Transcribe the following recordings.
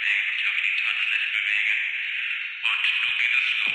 auflegen, dich auf die Tanzfläche bewegen. Und nun geht es los.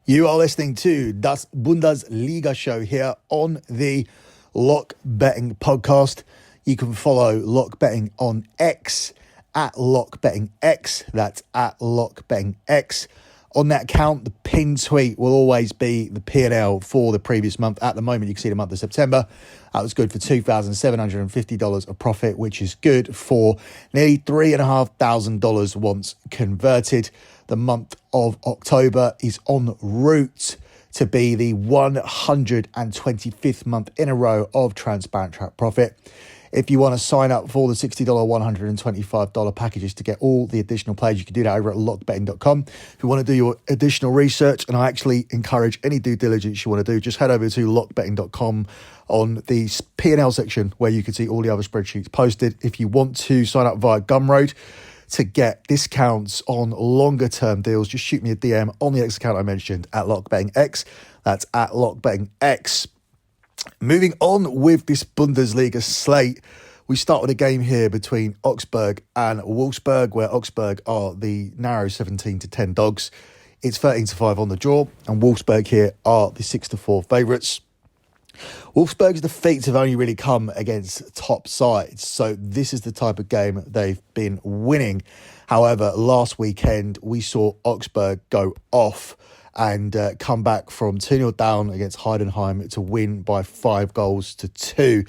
You are listening to Däs Bündesliga Show here on the Lock Betting Podcast. You can follow Lock Betting on X at Lock Betting X. That's at Lock Betting X. On that account, the pinned tweet will always be the P&L for the previous month. At the moment, you can see the month of September. That was good for $2,750 of profit, which is good for nearly $3,500 once converted. The month of October is en route to be the 125th month in a row of transparent track profit. If you want to sign up for the $60 $125 packages to get all the additional plays, you can do that over at lockbetting.com. If you want to do your additional research, and I actually encourage any due diligence you want to do, just head over to lockbetting.com on the P&L section where you can see all the other spreadsheets posted. If you want to sign up via Gumroad to get discounts on longer term deals, just shoot me a DM on the X account I mentioned at lockbettingx. That's at lockbettingx. Moving on with this Bundesliga slate, we start with a game here between Augsburg and Wolfsburg, where Augsburg are the narrow 17-10 dogs. It's 13-5 on the draw, and Wolfsburg here are the 6-4 favourites. Wolfsburg's defeats have only really come against top sides, so this is the type of game they've been winning. However, last weekend we saw Augsburg go off and come back from 2-0 down against Heidenheim to win by 5-2.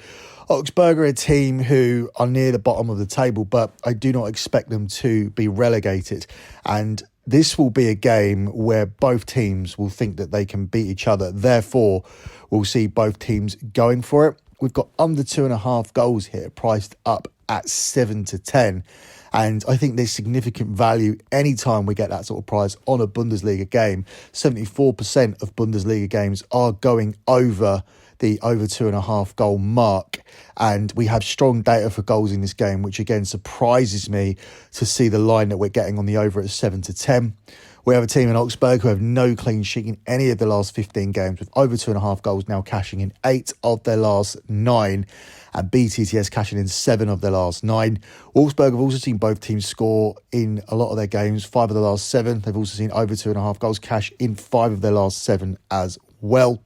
Augsburg are a team who are near the bottom of the table, but I do not expect them to be relegated. And this will be a game where both teams will think that they can beat each other. Therefore, we'll see both teams going for it. We've got under 2.5 goals here, priced up at 7-10. And I think there's significant value anytime we get that sort of price on a Bundesliga game. 74% of Bundesliga games are going over the over 2.5 goal mark. And we have strong data for goals in this game, which again surprises me to see the line that we're getting on the over at 7-10. We have a team in Augsburg who have no clean sheet in any of the last 15 games, with over 2.5 goals now cashing in 8 of their last 9, and BTTS cashing in 7 of their last 9. Wolfsburg have also seen both teams score in a lot of their games, 5 of the last 7. They've also seen over 2.5 goals cash in 5 of their last 7 as well.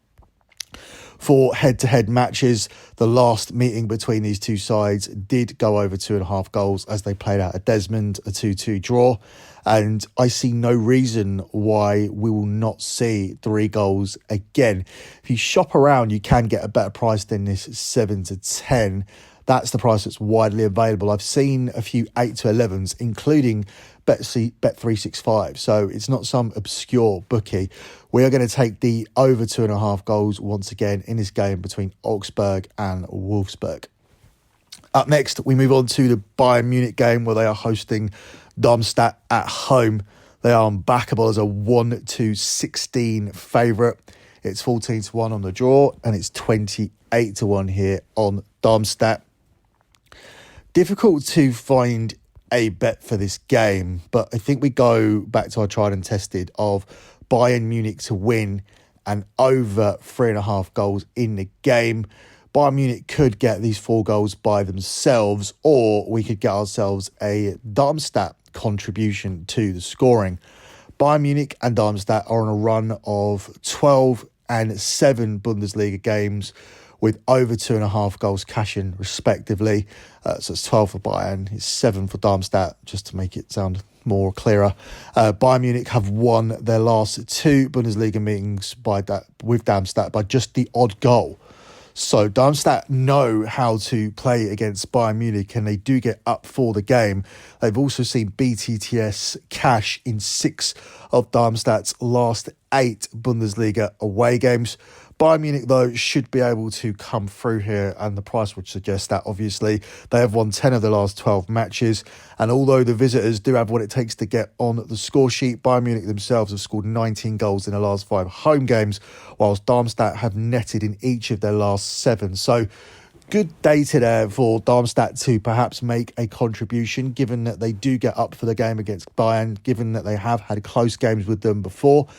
For head-to-head matches, the last meeting between these two sides did go over 2.5 goals as they played out at Desmond, a 2-2 draw. And I see no reason why we will not see 3 goals again. If you shop around, you can get a better price than this 7-10. That's the price that's widely available. I've seen a few 8-11s, including Bet365. So it's not some obscure bookie. We are going to take the over 2.5 goals once again in this game between Augsburg and Wolfsburg. Up next, we move on to the Bayern Munich game where they are hosting Darmstadt at home. They are unbackable as a 1-16 favourite. It's 14-1 on the draw and it's 28-1 here on Darmstadt. Difficult to find a bet for this game, but I think we go back to our tried and tested of Bayern Munich to win and over 3.5 goals in the game. Bayern Munich could get these 4 goals by themselves, or we could get ourselves a Darmstadt contribution to the scoring. Bayern Munich and Darmstadt are on a run of 12 and 7 Bundesliga games with over 2.5 goals cashing respectively. So it's 12 for Bayern, it's 7 for Darmstadt, just to make it sound more clearer. Bayern Munich have won their last 2 Bundesliga meetings with Darmstadt by just the odd goal. So Darmstadt know how to play against Bayern Munich, and they do get up for the game. They've also seen BTTS cash in 6 of Darmstadt's last 8 Bundesliga away games. Bayern Munich, though, should be able to come through here, and the price would suggest that, obviously. They have won 10 of the last 12 matches, and although the visitors do have what it takes to get on the score sheet, Bayern Munich themselves have scored 19 goals in the last 5 home games, whilst Darmstadt have netted in each of their last 7. So, good data there for Darmstadt to perhaps make a contribution, given that they do get up for the game against Bayern, given that they have had close games with them before.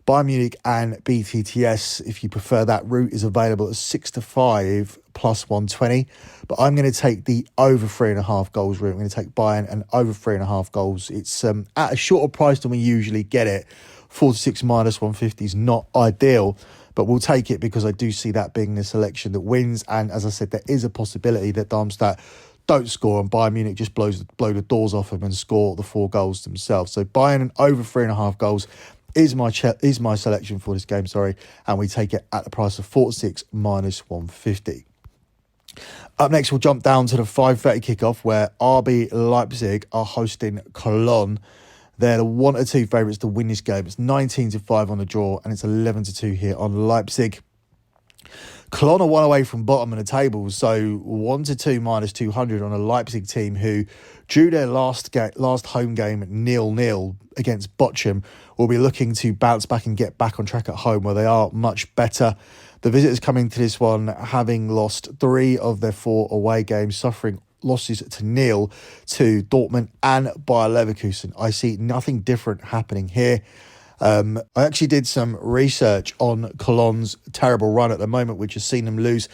Bayern Munich and BTTS, if you prefer that route, is available at 6-5 plus 120. But I'm going to take the over 3.5 goals route. I'm going to take Bayern and over 3.5 goals. It's at a shorter price than we usually get it. 4-6 minus 150 is not ideal, but we'll take it because I do see that being the selection that wins. And as I said, there is a possibility that Darmstadt don't score and Bayern Munich just blow the doors off them and score the 4 goals themselves. So Bayern and over 3.5 goals is my selection for this game, and we take it at the price of 4-6 minus 150. Up next, we'll jump down to the 5:30 kickoff where RB Leipzig are hosting Cologne. They're the 1-2 favourites to win this game. It's 19-5 on the draw, and it's 11-2 here on Leipzig. Cologne are 1 away from bottom of the table, so 1-2 minus 200 on a Leipzig team who drew their last home game 0-0 against Bochum. Will be looking to bounce back and get back on track at home where they are much better. The visitors coming to this one having lost 3 of their 4 away games, suffering losses to 0 to Dortmund and Bayer Leverkusen. I see nothing different happening here. I actually did some research on Cologne's terrible run at the moment, which has seen them lose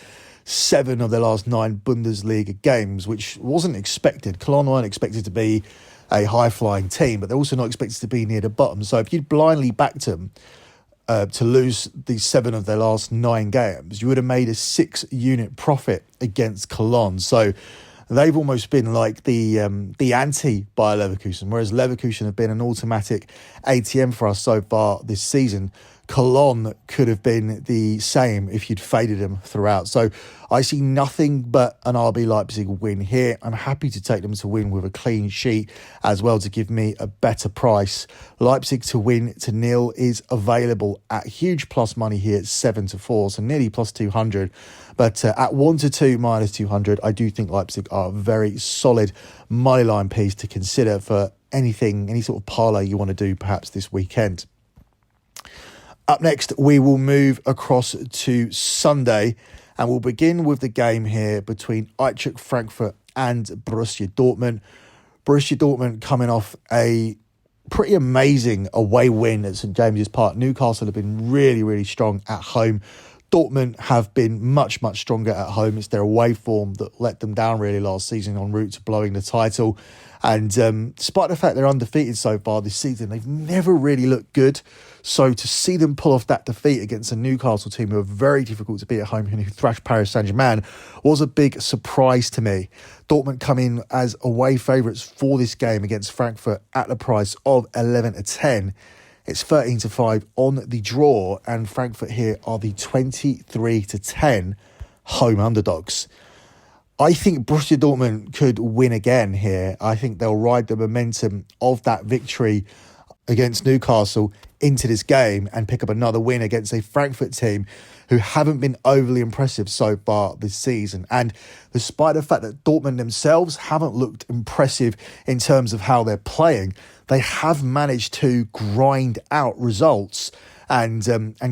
7 of their last 9 Bundesliga games, which wasn't expected. Cologne weren't expected to be a high-flying team, but they're also not expected to be near the bottom. So if you'd blindly backed them to lose these 7 of their last 9 games, you would have made a 6-unit profit against Cologne. So they've almost been like the anti-Bayer Leverkusen, whereas Leverkusen have been an automatic ATM for us so far this season. Cologne could have been the same if you'd faded them throughout. So I see nothing but an RB Leipzig win here. I'm happy to take them to win with a clean sheet as well to give me a better price. Leipzig to win to 0 is available at huge plus money here at 7-4, so nearly plus 200. But at 1-2 minus 200, I do think Leipzig are a very solid moneyline piece to consider for any sort of parlay you want to do perhaps this weekend. Up next, we will move across to Sunday, and we'll begin with the game here between Eintracht Frankfurt and Borussia Dortmund. Borussia Dortmund coming off a pretty amazing away win at St James's Park. Newcastle have been really, really strong at home. Dortmund have been much, much stronger at home. It's their away form that let them down really last season en route to blowing the title. And despite the fact they're undefeated so far this season, they've never really looked good. So to see them pull off that defeat against a Newcastle team who are very difficult to beat at home and who thrashed Paris Saint-Germain was a big surprise to me. Dortmund come in as away favourites for this game against Frankfurt at the price of 11-10. It's 13-5 on the draw, and Frankfurt here are the 23-10 home underdogs. I think Borussia Dortmund could win again here. I think they'll ride the momentum of that victory against Newcastle into this game and pick up another win against a Frankfurt team who haven't been overly impressive so far this season. And despite the fact that Dortmund themselves haven't looked impressive in terms of how they're playing, they have managed to grind out results and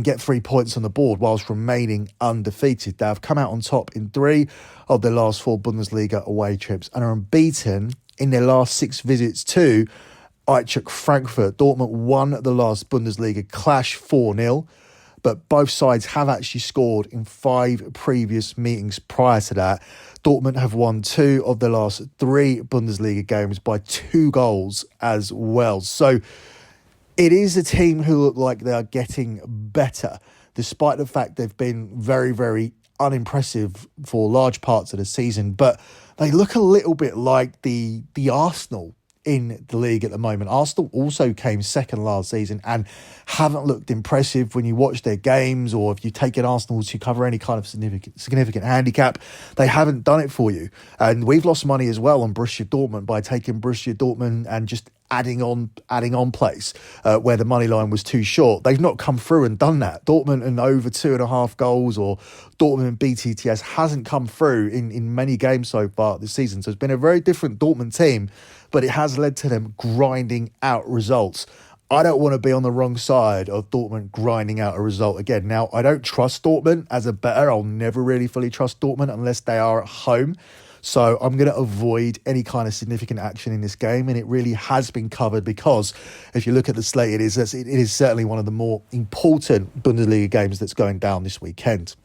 get 3 points on the board whilst remaining undefeated. They have come out on top in 3 of their last 4 Bundesliga away trips and are unbeaten in their last 6 visits to Eintracht Frankfurt. Dortmund won the last Bundesliga clash 4-0, but both sides have actually scored in 5 previous meetings prior to that. Dortmund have won 2 of their last 3 Bundesliga games by 2 goals as well. So it is a team who look like they are getting better, despite the fact they've been very, very unimpressive for large parts of the season. But they look a little bit like the Arsenal in the league at the moment. Arsenal also came second last season and haven't looked impressive when you watch their games, or if you take an Arsenal to cover any kind of significant handicap, they haven't done it for you. And we've lost money as well on Borussia Dortmund by taking Borussia Dortmund and just adding on plays where the money line was too short. They've not come through and done that. Dortmund and over 2.5 goals, or Dortmund and BTTS hasn't come through in many games so far this season. So it's been a very different Dortmund team, but it has led to them grinding out results. I don't want to be on the wrong side of Dortmund grinding out a result again. Now, I don't trust Dortmund as a bettor. I'll never really fully trust Dortmund unless they are at home. So I'm going to avoid any kind of significant action in this game. And it really has been covered because if you look at the slate, it is certainly one of the more important Bundesliga games that's going down this weekend.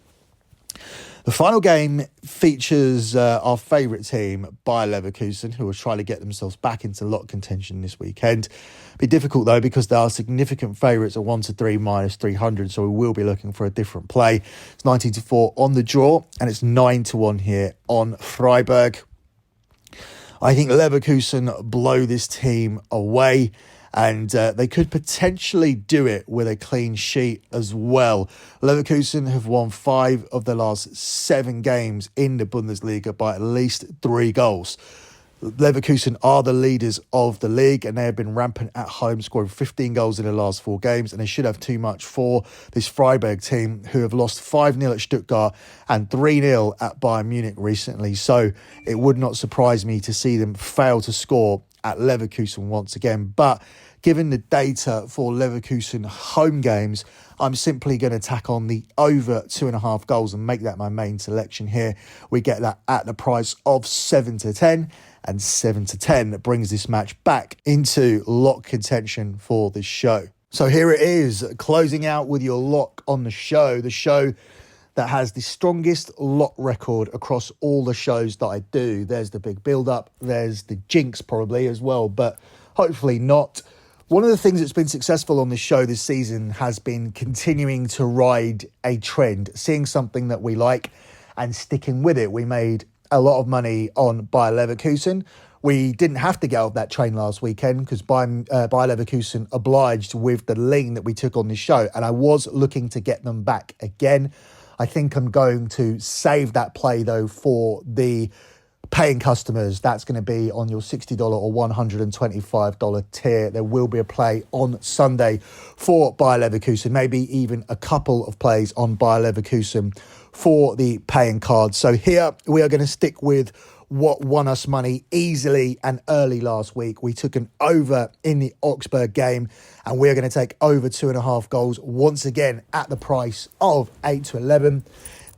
The final game features our favourite team, Bayer Leverkusen, who are trying to get themselves back into lot contention this weekend. Be difficult though because they are significant favourites at 1-3 minus 300, so we will be looking for a different play. It's 19-4 on the draw, and it's 9-1 here on Freiburg. I think Leverkusen blow this team away, and they could potentially do it with a clean sheet as well. Leverkusen have won 5 of the last 7 games in the Bundesliga by at least 3 goals. Leverkusen are the leaders of the league, and they have been rampant at home, scoring 15 goals in the last 4 games, and they should have too much for this Freiburg team, who have lost 5-0 at Stuttgart and 3-0 at Bayern Munich recently. So it would not surprise me to see them fail to score at Leverkusen once again. But given the data for Leverkusen home games, I'm simply going to tack on the over 2.5 goals and make that my main selection here. We get that at the price of 7-10, and 7-10 that brings this match back into lock contention for this show. So here it is, closing out with your lock on the show that has the strongest lock record across all the shows that I do. There's the big build-up, there's the jinx probably as well, but hopefully not. One of the things that's been successful on this show this season has been continuing to ride a trend, seeing something that we like and sticking with it. We made a lot of money on Bayer Leverkusen. We didn't have to get off that train last weekend because Bayer Leverkusen obliged with the lean that we took on this show, and I was looking to get them back again. I think I'm going to save that play though for the paying customers. That's going to be on your $60 or $125 tier. There will be a play on Sunday for Bayer Leverkusen, maybe even a couple of plays on Bayer Leverkusen for the paying cards. So here we are going to stick with what won us money easily and early last week. We took an over in the Augsburg game, and we're going to take over 2.5 goals once again at the price of 8-11.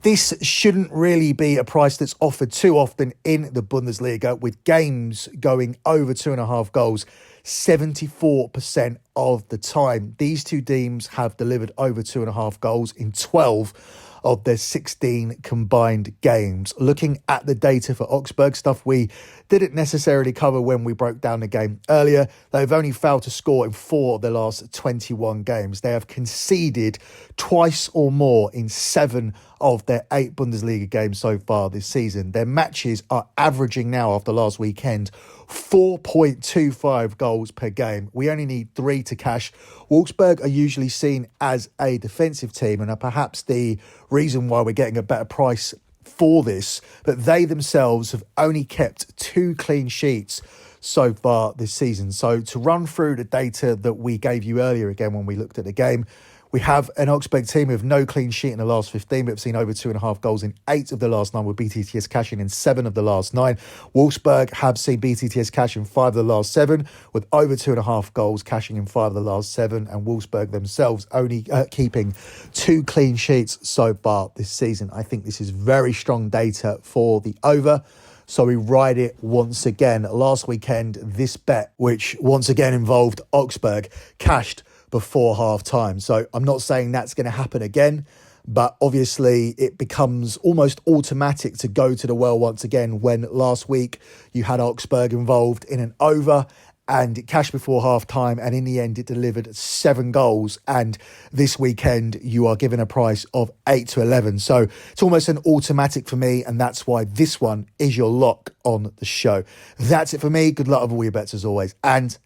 This shouldn't really be a price that's offered too often in the Bundesliga, with games going over 2.5 goals 74% of the time. These two teams have delivered over 2.5 goals in 12 of their 16 combined games. Looking at the data for Augsburg, stuff we didn't necessarily cover when we broke down the game earlier, they've only failed to score in 4 of the last 21 games. They have conceded twice or more in 7 of their 8 Bundesliga games so far this season. Their matches are averaging now, after last weekend, 4.25 goals per game. We only need 3 to cash. Wolfsburg are usually seen as a defensive team and are perhaps the reason why we're getting a better price for this, but they themselves have only kept 2 clean sheets so far this season. So to run through the data that we gave you earlier again when we looked at the game, we have an Augsburg team with no clean sheet in the last 15, but have seen over 2.5 goals in 8 of the last 9, with BTTS cashing in 7 of the last 9. Wolfsburg have seen BTTS cash in 5 of the last 7, with over 2.5 goals cashing in 5 of the last 7, and Wolfsburg themselves only keeping 2 clean sheets so far this season. I think this is very strong data for the over, so we ride it once again. Last weekend, this bet, which once again involved Augsburg, cashed before half time. So I'm not saying that's going to happen again, but obviously it becomes almost automatic to go to the well once again when last week you had Augsburg involved in an over and it cashed before half time, and in the end it delivered 7 goals, and this weekend you are given a price of 8 to 11. So it's almost an automatic for me, and that's why this one is your lock on the show. That's it for me. Good luck with all your bets as always, and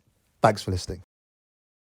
thanks for listening.